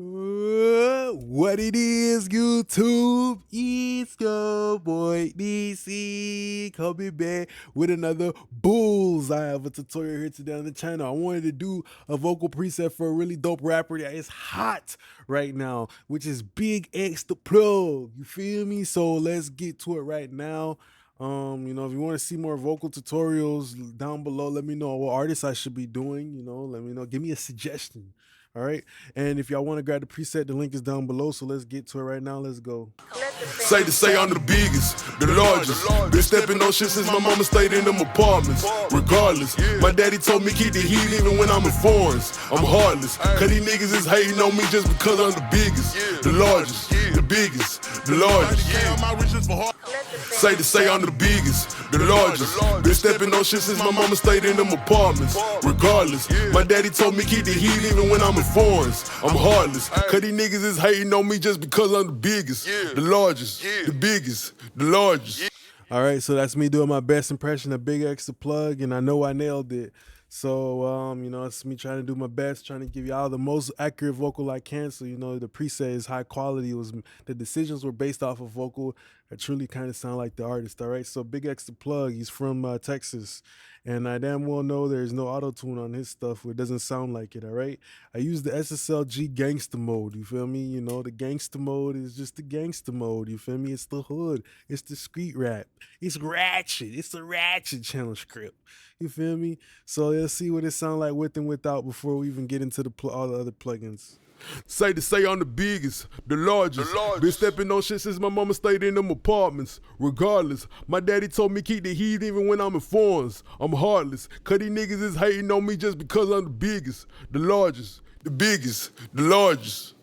What it is, YouTube? It's your boy DC coming back with another Bulls. I have a tutorial here today on the channel. I wanted to do a vocal preset for a really dope rapper that is hot right now, which is BigXThaPlug. You feel me? So let's get to it right now. If you want to see more vocal tutorials down below, let me know what artists I should be doing. Let me know. Give me a suggestion. All right. And if y'all want to grab the preset, the link is down below. So let's get to it right now. Let's go. Say I'm the biggest, the largest. Been stepping on shit since my mama stayed in them apartments. Regardless, my daddy told me keep the heat even when I'm in foreigns. I'm heartless, cause these niggas is hating on me just because I'm the biggest, the largest, the biggest, the largest. Say I'm the biggest, the largest. Been stepping on shit since my mama stayed in them apartments. Regardless, my daddy told me keep the heat even when I'm in foreigns. I'm heartless, cause these niggas is hating on me just because I'm the biggest, the largest, the biggest, the largest. All right, so that's me doing my best impression of BigXThaPlug, and I know I nailed it. So, it's me trying to do my best, trying to give y'all the most accurate vocal I can. So, the preset is high quality. The decisions were based off of vocal that truly kind of sound like the artist. All right, so BigXThaPlug, he's from Texas, and I damn well know there's no auto-tune on his stuff where it doesn't sound like it. All right, I use the SSLG gangster mode. You feel me? The gangster mode is just the gangster mode. You feel me? It's the hood. It's the street rap. It's ratchet. It's the ratchet channel script. You feel me? So let's see what it sounds like with and without before we even get into all the other plugins. Say I'm the biggest, the largest. Been stepping on shit since my mama stayed in them apartments. Regardless, my daddy told me keep the heat even when I'm in foreigns. I'm heartless, cause these niggas is hating on me just because I'm the biggest, the largest, the biggest, the largest.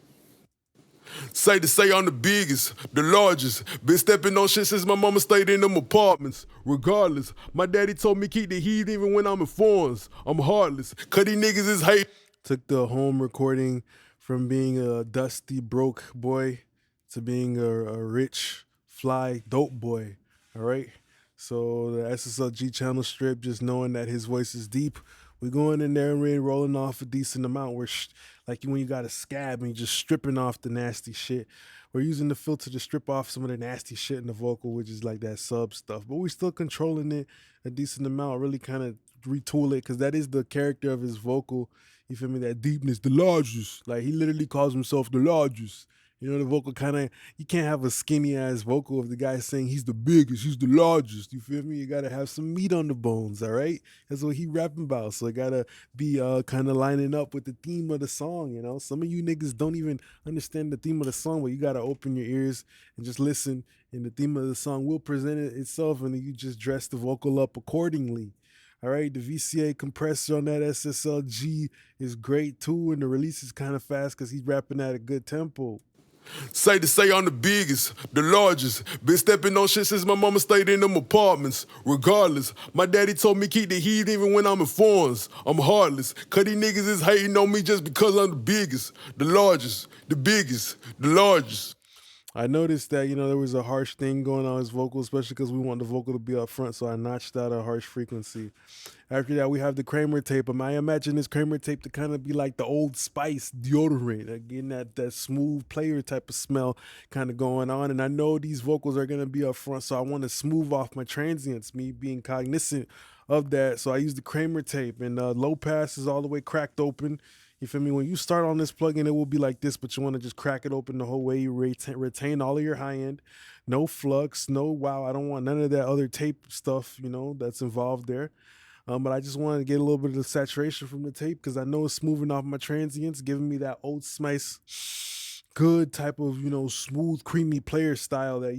Say I'm the biggest, the largest. Been stepping on shit since my mama stayed in them apartments. Regardless, my daddy told me keep the heat even when I'm in foreigns. I'm heartless, cause these niggas is hating. Took the home recording from being a dusty, broke boy to being a rich, fly, dope boy. All right. So the SSLG channel strip, just knowing that his voice is deep, we're going in there and we're rolling off a decent amount. We're like when you got a scab and you're just stripping off the nasty shit. We're using the filter to strip off some of the nasty shit in the vocal, which is like that sub stuff. But we're still controlling it a decent amount, really kind of retool it, because that is the character of his vocal. You feel me? That deepness, the largest. Like, he literally calls himself the largest. The vocal kind of, you can't have a skinny ass vocal if the guy's saying he's the biggest, he's the largest. You feel me? You gotta have some meat on the bones, all right? That's what he rapping about. So it gotta be kind of lining up with the theme of the song, Some of you niggas don't even understand the theme of the song, but you gotta open your ears and just listen, and the theme of the song will present itself, and then you just dress the vocal up accordingly. All right, the VCA compressor on that SSLG is great too, and the release is kind of fast because he's rapping at a good tempo. Say I'm the biggest, the largest. Been stepping on shit since my mama stayed in them apartments. Regardless, my daddy told me keep the heat even when I'm in foreigns. I'm heartless, cause these niggas is hating on me just because I'm the biggest, the largest, the biggest, the largest. I noticed that, there was a harsh thing going on his vocal, especially because we want the vocal to be up front, so I notched out a harsh frequency. After that, we have the Kramer tape. I imagine this Kramer tape to kind of be like the Old Spice deodorant, again, that smooth player type of smell kind of going on. And I know these vocals are going to be up front, so I want to smooth off my transients, me being cognizant of that. So I use the Kramer tape, and low pass is all the way cracked open. You feel me? When you start on this plugin, it will be like this, but you want to just crack it open the whole way. You retain all of your high end, no flux, no wow. I don't want none of that other tape stuff, that's involved there. But I just wanted to get a little bit of the saturation from the tape because I know it's smoothing off my transients, giving me that Old Spice good type of, smooth, creamy player style that,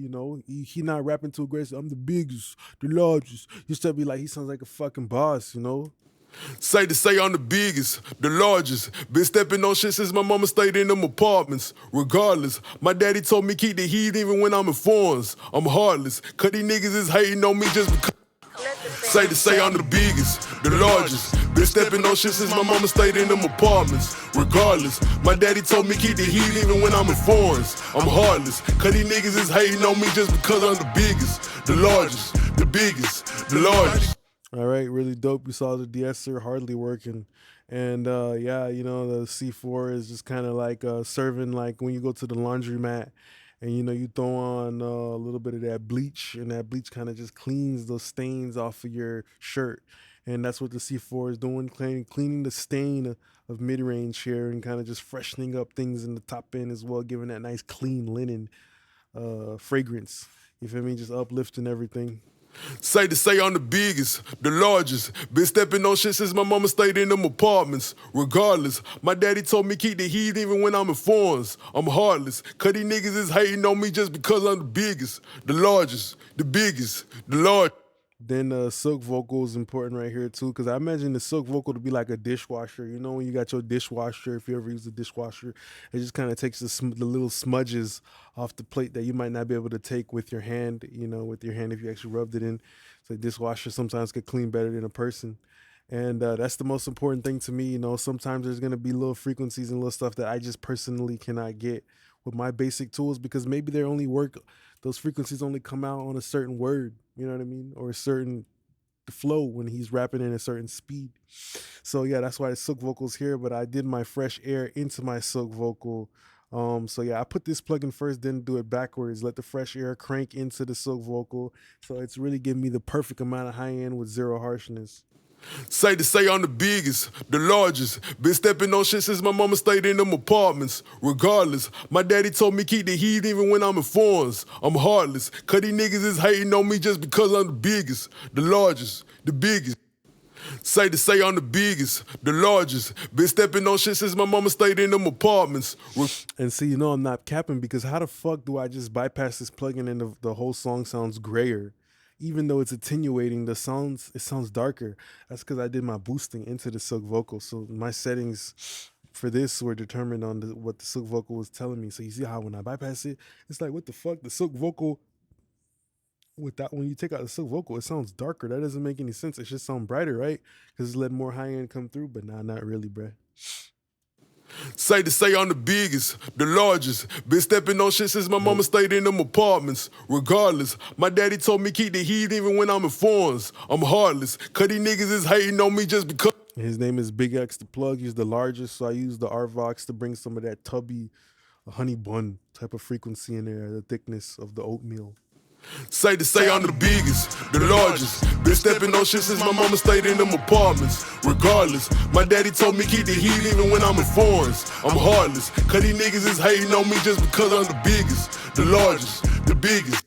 he not rapping too aggressive. I'm the biggest, the largest. Used to be like, he sounds like a fucking boss, Say I'm the biggest, the largest. Been stepping on shit since my mama stayed in them apartments. Regardless, my daddy told me keep the heat even when I'm in foreigns. I'm heartless, cause these niggas is hating on me just because. Say I'm the biggest, the largest. Been stepping on shit since my mama stayed in them apartments. Regardless, my daddy told me keep the heat even when I'm in foreigns. I'm heartless, cause these niggas is hating on me just because I'm the biggest, the largest, the biggest, the largest. All right, really dope. We saw the de-esser hardly working And yeah, you know, the C4 is just kind of like serving like when you go to the laundromat and you know you throw on a little bit of that bleach and that bleach kind of just cleans those stains off of your shirt. And that's what the C4 is doing, cleaning the stain of mid-range here and kind of just freshening up things in the top end as well, giving that nice clean linen fragrance. You feel me? Just uplifting everything. Say to say I'm the biggest, the largest. Been stepping on shit since my mama stayed in them apartments. Regardless, my daddy told me keep the heat even when I'm in foreigns. I'm heartless, cause these niggas is hating on me just because I'm the biggest, the largest, the biggest, the large. Then silk vocal is important right here too, because I imagine the silk vocal to be like a dishwasher. You know, when you got your dishwasher, if you ever use a dishwasher, it just kind of takes the little smudges off the plate that you might not be able to take with your hand. You know, with your hand if you actually rubbed it in. So dishwasher sometimes could clean better than a person. And that's the most important thing to me. You know, sometimes there's gonna be little frequencies and little stuff that I just personally cannot get with my basic tools because maybe they only work. Those frequencies only come out on a certain word. You know what I mean, or a certain flow when he's rapping in a certain speed. So yeah, that's why the silk vocals here. But I did my fresh air into my silk vocal. So yeah, I put this plugin first, then do it backwards. Let the fresh air crank into the silk vocal. So it's really giving me the perfect amount of high end with zero harshness. Say to say I'm the biggest, the largest. Been stepping on shit since my mama stayed in them apartments. Regardless, my daddy told me keep the heat even when I'm in foreigns. I'm heartless, cause these niggas is hating on me just because I'm the biggest, the largest, the biggest. Say to say I'm the biggest, the largest. Been stepping on shit since my mama stayed in them apartments. And see, you know, I'm not capping because how the fuck do I just bypass this plugin and the whole song sounds grayer? Even though it's attenuating, it sounds darker. That's because I did my boosting into the silk vocal. So my settings for this were determined on what the silk vocal was telling me. So you see how when I bypass it, it's like what the fuck? The silk vocal without when you take out the silk vocal, it sounds darker. That doesn't make any sense. It should sound brighter, right? Because it's letting more high end come through, but nah, not really, bruh. Say to say I'm the biggest, the largest. Been stepping on shit since my mama stayed in them apartments. Regardless, my daddy told me keep the heat even when I'm in foreigns. I'm heartless, cause these niggas is hating on me just because. His name is BigXThaPlug. He's the largest, so I use the RVOX to bring some of that tubby, honey bun type of frequency in there, the thickness of the oatmeal. Say to say I'm the biggest, the largest. Been stepping on shit since my mama stayed in them apartments. Regardless, my daddy told me keep the heat even when I'm in foreigns. I'm heartless, cause these niggas is hating on me just because I'm the biggest, the largest, the biggest.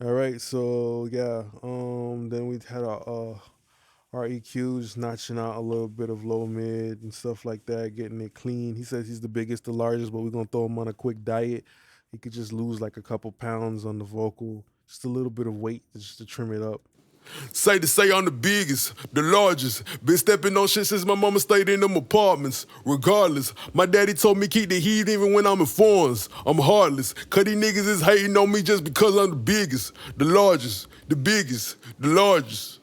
All right, so yeah, then we had our EQ just notching out a little bit of low mid and stuff like that, getting it clean. He says he's the biggest, the largest, but we're gonna throw him on a quick diet. He could just lose like a couple pounds on the vocal, just a little bit of weight just to trim it up. Say to say I'm the biggest, the largest. Been stepping on shit since my mama stayed in them apartments. Regardless, my daddy told me keep the heat even when I'm in foreigns. I'm heartless, cause these niggas is hating on me just because I'm the biggest, the largest, the biggest, the largest.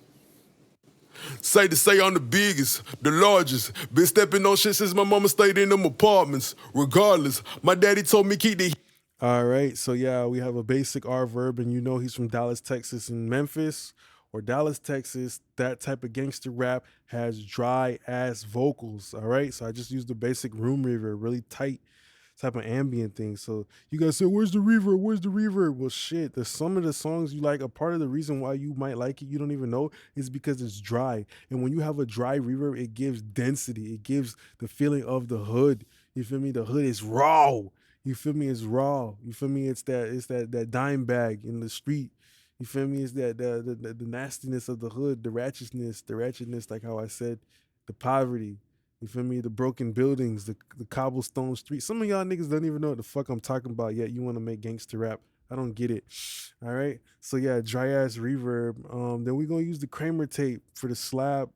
Say to say I'm the biggest, the largest. Been stepping on shit since my mama stayed in them apartments. Regardless, my daddy told me keep the heat. All right, so yeah, we have a basic R verb, and you know he's from Dallas, Texas, and Memphis or Dallas, Texas. That type of gangster rap has dry ass vocals. All right, so I just used the basic room reverb, really tight type of ambient thing. So you guys say, "Where's the reverb? Where's the reverb?" Well, shit, there's some of the songs you like. A part of the reason why you might like it, you don't even know, is because it's dry. And when you have a dry reverb, it gives density. It gives the feeling of the hood. You feel me? The hood is raw. You feel me? It's raw. You feel me? It's that dime bag in the street. You feel me? It's that the nastiness of the hood, the ratchetness, like how I said, the poverty. You feel me? The broken buildings, the cobblestone streets. Some of y'all niggas don't even know what the fuck I'm talking about yet. You want to make gangster rap. I don't get it. All right. So yeah, dry ass reverb. Then we're gonna use the Kramer tape for the slap.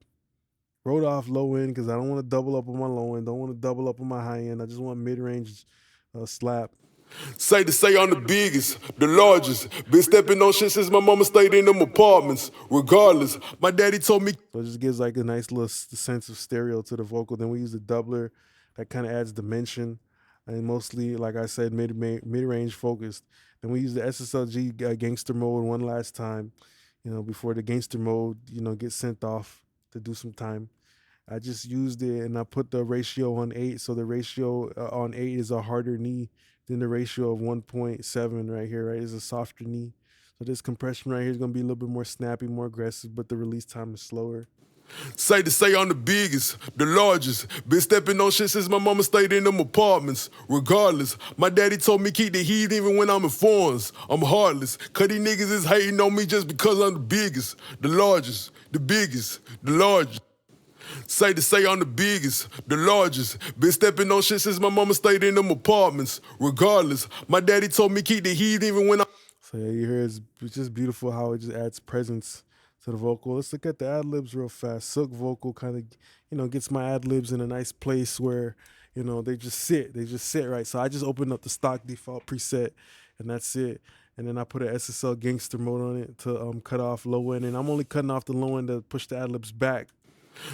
Wrote off low end because I don't want to double up on my low end. Don't want to double up on my high end. I just want mid range slap. Say to say I'm the biggest, the largest. Been stepping on shit since my mama stayed in them apartments. Regardless, my daddy told me. So it just gives like a nice little sense of stereo to the vocal. Then we use the doubler that kind of adds dimension, and mostly, like I said, mid range focused. Then we use the SSLG gangster mode one last time, before the gangster mode, gets sent off to do some time. I just used it and I put the ratio on 8. So the ratio on 8 is a harder knee than the ratio of 1.7 right here, right? Is a softer knee. So this compression right here is going to be a little bit more snappy, more aggressive, but the release time is slower. Say to say I'm the biggest, the largest. Been stepping on shit since my mama stayed in them apartments. Regardless, my daddy told me keep the heat even when I'm in foreigns. I'm heartless, cause these niggas is hating on me just because I'm the biggest, the largest, the biggest, the largest. Say to say I'm the biggest, the largest. Been stepping on shit since my mama stayed in them apartments. Regardless, my daddy told me keep the heat even when I'm. So yeah, you hear it's just beautiful how it just adds presence to the vocal. Let's look at the ad libs real fast. Silk vocal kind of, gets my ad libs in a nice place where, they just sit. They just sit right. So I just opened up the stock default preset, and that's it. And then I put an SSL gangster mode on it to cut off low end, and I'm only cutting off the low end to push the ad libs back.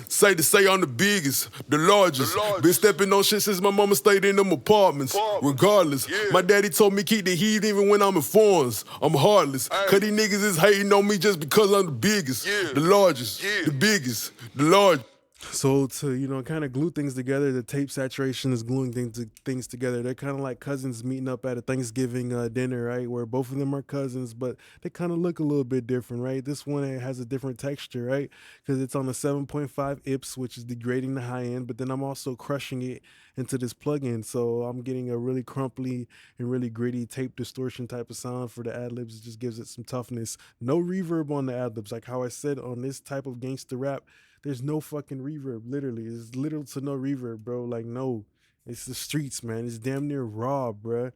Say to say I'm the biggest, the largest. Been stepping on shit since my mama stayed in them apartments. Regardless, my daddy told me keep the heat even when I'm in foreigns. I'm heartless, cause these niggas is hating on me just because I'm the biggest, the largest, the biggest, the largest. So to kind of glue things together, the tape saturation is gluing things together. They're kind of like cousins meeting up at a Thanksgiving dinner, right? Where both of them are cousins, but they kind of look a little bit different, right? This one has a different texture, right? Because it's on a 7.5 IPS, which is degrading the high end, but then I'm also crushing it into this plugin, so I'm getting a really crumply and really gritty tape distortion type of sound for the ad libs. It just gives it some toughness. No reverb on the ad libs, like how I said on this type of gangster rap. There's no fucking reverb, literally. It's little to no reverb, bro. Like, no. It's the streets, man. It's damn near raw, bruh.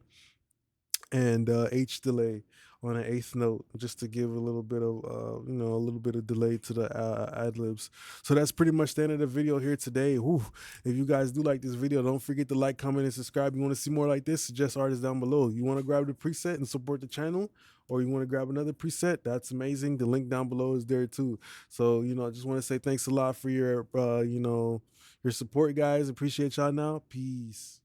And H delay on an eighth note, just to give a little bit of, a little bit of delay to the ad libs. So that's pretty much the end of the video here today. Whew. If you guys do like this video, don't forget to like, comment, and subscribe. You want to see more like this? Suggest artists down below. You want to grab the preset and support the channel, or you want to grab another preset? That's amazing. The link down below is there too. So I just want to say thanks a lot for your, your support, guys. Appreciate y'all now. Peace.